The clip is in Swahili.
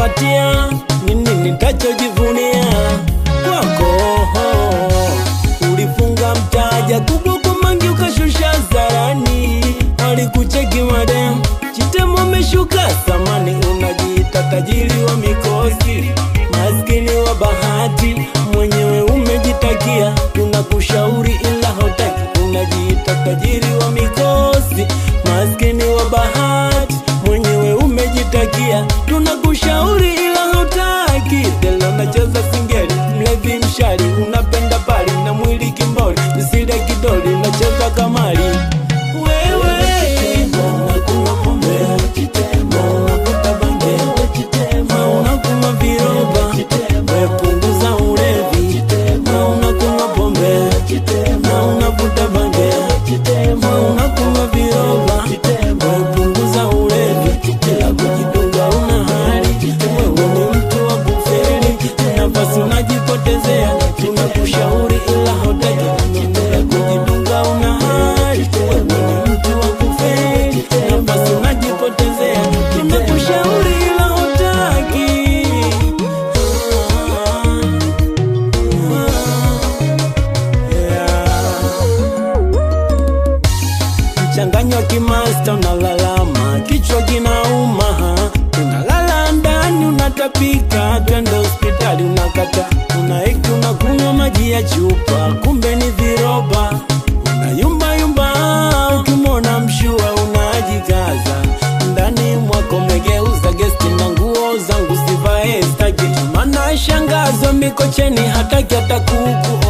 nipatia nini nitachojivunia kwako. Ulifunga mtaja kubuku mangi ukashusha zarani, walikucheki madem chitemo umeshuka samani, unajiita tajiri wa mikosi, maskini wa bahati, mwenyewe umejitakia, tunakushauri ila hotaki, unajiita tajiri wa mikosi, maskini wa bahati, mwenyewe umejitakia, tunakushauri ila hotaki. Dela unacheza singeli, mlevi mshari, unapenda pali na mwili kimboli, misile kidoli, unacheza kamari. Wewe unakunywa pombe, unavuta bange, unakunywa viroba, punguza ulevi. Unakunywa pombe, unavuta bange, unakunywa viroba, punguza ulevi. Kila kujidunga una hali, wewe ni mtu wa kufeli, nafasi unajipotezea, tunakushauri ila hotaki. Kila kujidunga una hali, wewe ni mtu wa kufeli, nafasi unajipotezea, tunakushauri ila hotaki. Mchanganyo kimasta unalalama, kichwa kinauma, unalala ndani unatapika, twende hospitali unakata, unaiki unakunywa maji ya chupa, kumbe ni viroba, unayumba yumba, ukimona mshua unajikaza, ndani mwako megeuza gesti na nguo zangu sivae staki, mana shangazo mikocheni hataki hata kuku